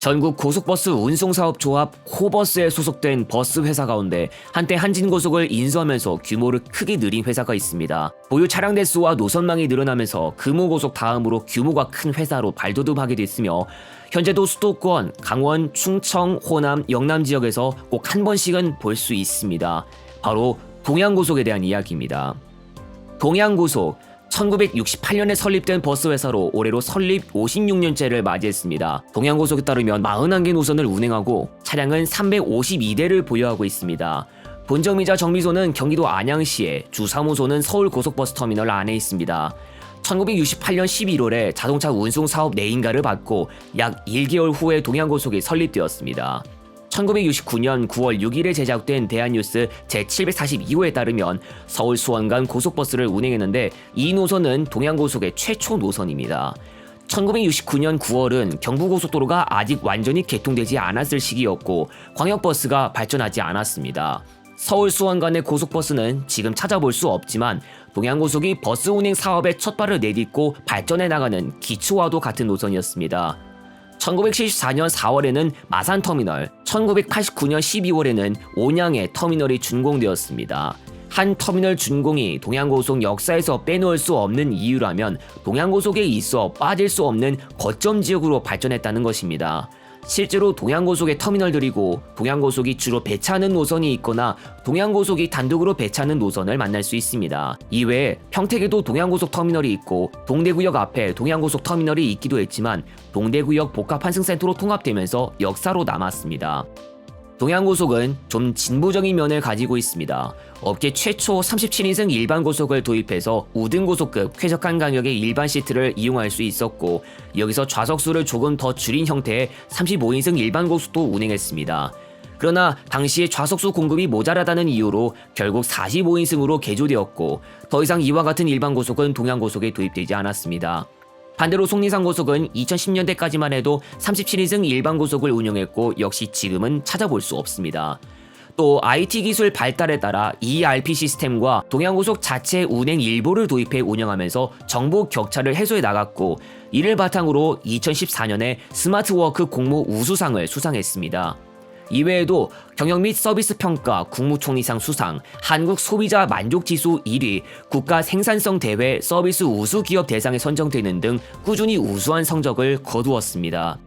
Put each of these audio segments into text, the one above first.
전국 고속버스 운송사업조합 호버스에 소속된 버스 회사 가운데 한때 한진고속을 인수하면서 규모를 크게 늘린 회사가 있습니다. 보유 차량 대수와 노선망이 늘어나면서 금호고속 다음으로 규모가 큰 회사로 발돋움하게 됐으며 현재도 수도권, 강원, 충청, 호남, 영남 지역에서 꼭 한 번씩은 볼 수 있습니다. 바로 동양고속에 대한 이야기입니다. 동양고속 1968년에 설립된 버스회사로 올해로 설립 56년째를 맞이했습니다. 동양고속에 따르면 41개 노선을 운행하고 차량은 352대를 보유하고 있습니다. 본점이자 정비소는 경기도 안양시에, 주 3호소는 서울고속버스터미널 안에 있습니다. 1968년 11월에 자동차 운송사업 내인가를 받고 약 1개월 후에 동양고속이 설립되었습니다. 1969년 9월 6일에 제작된 대한뉴스 제742호에 따르면 서울 수원 간 고속버스를 운행했는데 이 노선은 동양고속의 최초 노선입니다. 1969년 9월은 경부고속도로가 아직 완전히 개통되지 않았을 시기였고 광역버스가 발전하지 않았습니다. 서울 수원 간의 고속버스는 지금 찾아볼 수 없지만 동양고속이 버스 운행 사업에 첫 발을 내딛고 발전해 나가는 기초와도 같은 노선이었습니다. 1974년 4월에는 마산터미널, 1989년 12월에는 온양의 터미널이 준공되었습니다. 한 터미널 준공이 동양고속 역사에서 빼놓을 수 없는 이유라면 동양고속에 있어 빠질 수 없는 거점 지역으로 발전했다는 것입니다. 실제로 동양고속의 터미널들이고 동양고속이 주로 배차하는 노선이 있거나 동양고속이 단독으로 배차하는 노선을 만날 수 있습니다. 이외에 평택에도 동양고속 터미널이 있고 동대구역 앞에 동양고속 터미널이 있기도 했지만 동대구역 복합환승센터로 통합되면서 역사로 남았습니다. 동양고속은 좀 진보적인 면을 가지고 있습니다. 업계 최초 37인승 일반고속을 도입해서 우등고속급 쾌적한 간격의 일반 시트를 이용할 수 있었고 여기서 좌석수를 조금 더 줄인 형태의 35인승 일반고속도 운행했습니다. 그러나 당시에 좌석수 공급이 모자라다는 이유로 결국 45인승으로 개조되었고 더 이상 이와 같은 일반고속은 동양고속에 도입되지 않았습니다. 반대로 속리산고속은 2010년대까지만 해도 37인승 일반고속을 운영했고 역시 지금은 찾아볼 수 없습니다. 또 IT 기술 발달에 따라 ERP 시스템과 동양고속 자체 운행 일보를 도입해 운영하면서 정보 격차를 해소해 나갔고 이를 바탕으로 2014년에 스마트워크 공모 우수상을 수상했습니다. 이외에도 경영 및 서비스 평가 국무총리상 수상, 한국 소비자 만족지수 1위, 국가 생산성 대회 서비스 우수 기업 대상에 선정되는 등 꾸준히 우수한 성적을 거두었습니다.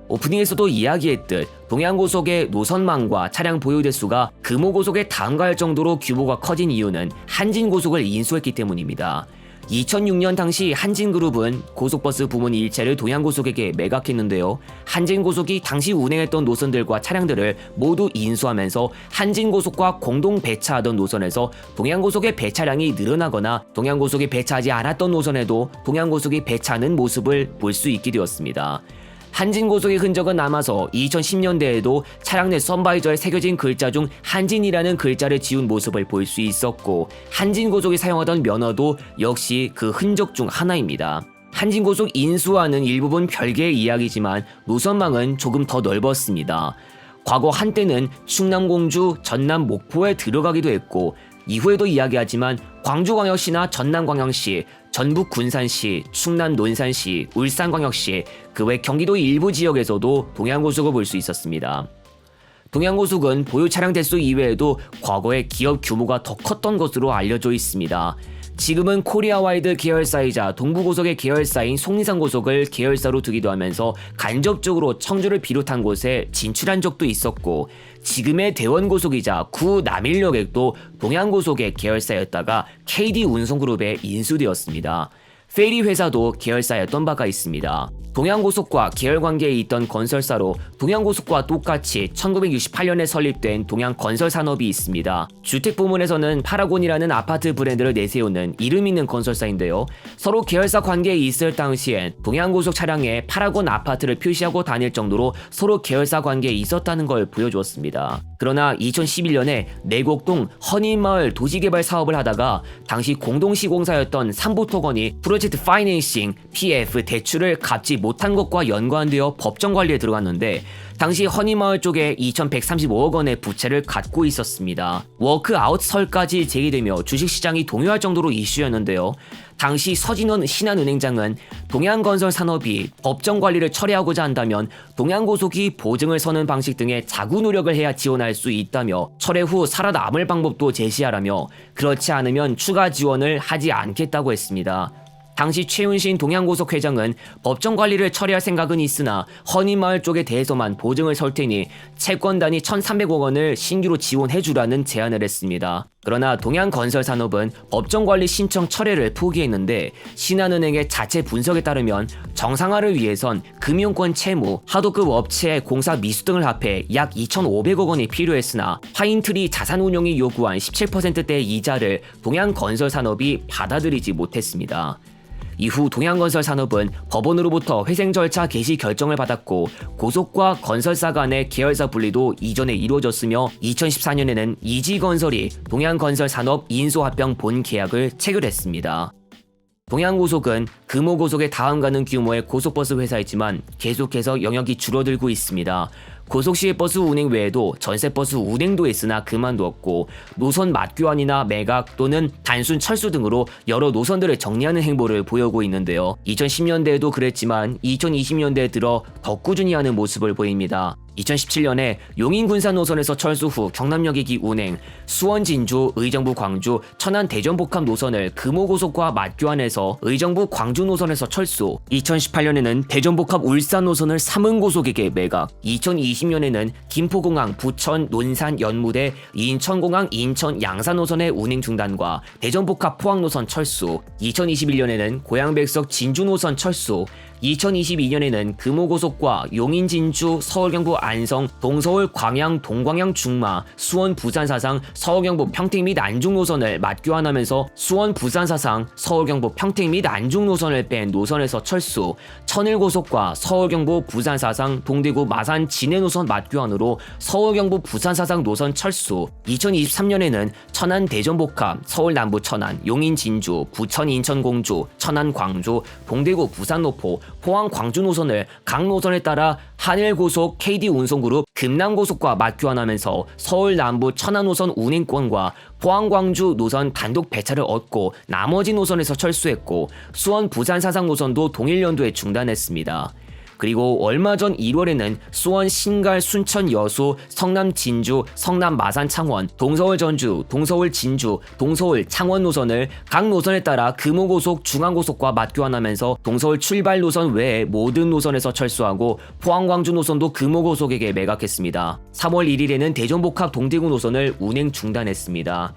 오프닝에서도 이야기했듯 동양고속의 노선망과 차량 보유 대수가 금호고속에 다음갈 정도로 규모가 커진 이유는 한진고속을 인수했기 때문입니다. 2006년 당시 한진그룹은 고속버스 부문 일체를 동양고속에게 매각했는데요. 한진고속이 당시 운행했던 노선들과 차량들을 모두 인수하면서 한진고속과 공동 배차하던 노선에서 동양고속의 배차량이 늘어나거나 동양고속이 배차하지 않았던 노선에도 동양고속이 배차하는 모습을 볼 수 있게 되었습니다. 한진고속의 흔적은 남아서 2010년대에도 차량 내 선바이저에 새겨진 글자 중 한진이라는 글자를 지운 모습을 볼 수 있었고 한진고속이 사용하던 면허도 역시 그 흔적 중 하나입니다. 한진고속 인수와는 일부분 별개의 이야기지만 노선망은 조금 더 넓었습니다. 과거 한때는 충남 공주, 전남 목포에 들어가기도 했고 이후에도 이야기하지만 광주광역시나 전남광역시, 전북 군산시, 충남 논산시, 울산광역시, 그 외 경기도 일부 지역에서도 동양고속을 볼 수 있었습니다. 동양고속은 보유 차량 대수 이외에도 과거에 기업 규모가 더 컸던 것으로 알려져 있습니다. 지금은 코리아와이드 계열사이자 동부고속의 계열사인 속리산고속을 계열사로 두기도 하면서 간접적으로 청주를 비롯한 곳에 진출한 적도 있었고 지금의 대원고속이자 구 남일여객도 동양고속의 계열사였다가 KD운송그룹에 인수되었습니다. 페리 회사도 계열사였던 바가 있습니다. 동양고속과 계열관계에 있던 건설사로 동양고속과 똑같이 1968년에 설립된 동양건설산업이 있습니다. 주택부문에서는 파라곤이라는 아파트 브랜드를 내세우는 이름 있는 건설사인데요. 서로 계열사 관계에 있을 당시엔 동양고속 차량에 파라곤 아파트를 표시하고 다닐 정도로 서로 계열사 관계에 있었다는 걸 보여주었습니다. 그러나 2011년에 내곡동 허니마을 도시개발 사업을 하다가 당시 공동시공사였던 삼부토건이 프로젝트 파이낸싱 PF 대출을 갚지 못한 것과 연관되어 법정 관리에 들어갔는데 당시 허니마을 쪽에 2,135억 원의 부채를 갖고 있었습니다. 워크아웃설까지 제기되며 주식시장이 동요할 정도로 이슈였는데요. 당시 서진원 신한은행장은 동양건설 산업이 법정 관리를 철회하고자 한다면 동양고속이 보증을 서는 방식 등의 자구 노력을 해야 지원할 수 있다며 철회 후 살아남을 방법도 제시하라며 그렇지 않으면 추가 지원을 하지 않겠다고 했습니다. 당시 최윤신 동양고속 회장은 법정 관리를 처리할 생각은 있으나 허니마을 쪽에 대해서만 보증을 설 테니 채권 단위 1,300억 원을 신규로 지원해주라는 제안을 했습니다. 그러나 동양건설산업은 법정 관리 신청 철회를 포기했는데 신한은행의 자체 분석에 따르면 정상화를 위해선 금융권 채무, 하도급 업체의 공사 미수 등을 합해 약 2,500억 원이 필요했으나 파인트리 자산운용이 요구한 17%대의 이자를 동양건설산업이 받아들이지 못했습니다. 이후 동양건설산업은 법원으로부터 회생 절차 개시 결정을 받았고 고속과 건설사 간의 계열사 분리도 이전에 이루어졌으며 2014년에는 이지건설이 동양건설산업 인수합병 본계약을 체결했습니다. 동양고속은 금호고속에 다음가는 규모의 고속버스 회사이지만 계속해서 영역이 줄어들고 있습니다. 고속시외버스 운행 외에도 전세버스 운행도 했으나 그만두었고 노선 맞교환이나 매각 또는 단순 철수 등으로 여러 노선들을 정리하는 행보를 보이고 있는데요. 2010년대에도 그랬지만 2020년대에 들어 더 꾸준히 하는 모습을 보입니다. 2017년에 용인 군산 노선에서 철수 후 경남여객이 운행, 수원 진주, 의정부 광주, 천안 대전 복합 노선을 금호고속과 맞교환해서 의정부 광주 노선에서 철수, 2018년에는 대전 복합 울산 노선을 삼흥고속에게 매각, 2020년에는 김포공항 부천 논산 연무대, 인천공항 인천 양산 노선의 운행 중단과 대전 복합 포항 노선 철수, 2021년에는 고양백석 진주 노선 철수, 2022년에는 금호고속과 용인 진주, 서울 경부 안성, 동서울 광양 동광양 중마, 수원 부산 사상, 서울 경부 평택 및 안중 노선을 맞교환하면서 수원 부산 사상, 서울 경부 평택 및 안중 노선을 뺀 노선에서 철수, 천일고속과 서울 경부 부산 사상, 동대구 마산 진해 노선 맞교환으로 서울 경부 부산 사상 노선 철수, 2023년에는 천안 대전 복합, 서울 남부 천안, 용인 진주, 부천 인천 공주, 천안 광주, 동대구 부산 노포, 포항 광주 노선을 각 노선에 따라 한일고속, KD운송그룹, 금남고속과 맞교환하면서 서울 남부 천안 노선 운행권과 포항 광주 노선 단독 배차를 얻고 나머지 노선에서 철수했고 수원 부산 사상 노선도 동일 연도에 중단했습니다. 그리고 얼마 전 1월에는 수원 신갈 순천 여수 성남 진주 성남 마산 창원 동서울 전주 동서울 진주 동서울 창원 노선을 각 노선에 따라 금호고속 중앙고속과 맞교환하면서 동서울 출발 노선 외에 모든 노선에서 철수하고 포항 광주 노선도 금호고속에게 매각했습니다. 3월 1일에는 대전복합 동대구 노선을 운행 중단했습니다.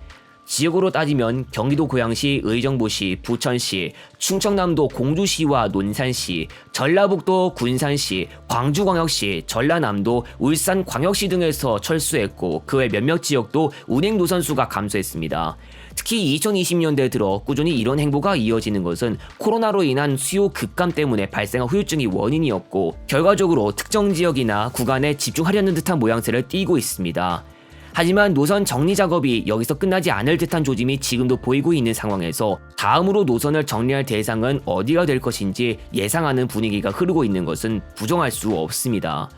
지역으로 따지면 경기도 고양시, 의정부시, 부천시, 충청남도 공주시와 논산시, 전라북도 군산시, 광주광역시, 전라남도, 울산광역시 등에서 철수했고 그 외 몇몇 지역도 운행 노선 수가 감소했습니다. 특히 2020년대에 들어 꾸준히 이런 행보가 이어지는 것은 코로나로 인한 수요 급감 때문에 발생한 후유증이 원인이었고 결과적으로 특정 지역이나 구간에 집중하려는 듯한 모양새를 띠고 있습니다. 하지만 노선 정리 작업이 여기서 끝나지 않을 듯한 조짐이 지금도 보이고 있는 상황에서 다음으로 노선을 정리할 대상은 어디가 될 것인지 예상하는 분위기가 흐르고 있는 것은 부정할 수 없습니다.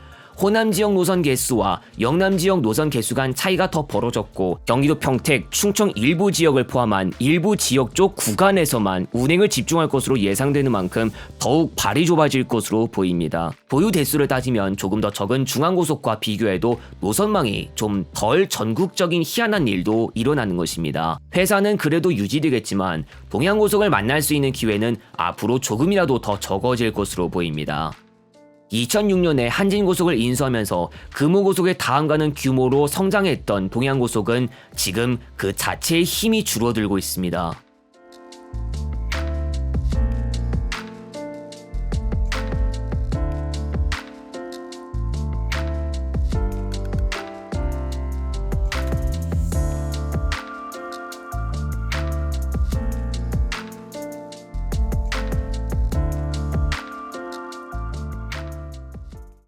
호남 지역 노선 개수와 영남 지역 노선 개수 간 차이가 더 벌어졌고 경기도 평택, 충청 일부 지역을 포함한 일부 지역 쪽 구간에서만 운행을 집중할 것으로 예상되는 만큼 더욱 발이 좁아질 것으로 보입니다. 보유 대수를 따지면 조금 더 적은 중앙고속과 비교해도 노선망이 좀 덜 전국적인 희한한 일도 일어나는 것입니다. 회사는 그래도 유지되겠지만 동양고속을 만날 수 있는 기회는 앞으로 조금이라도 더 적어질 것으로 보입니다. 2006년에 한진고속을 인수하면서 금호고속에 다음가는 규모로 성장했던 동양고속은 지금 그 자체의 힘이 줄어들고 있습니다.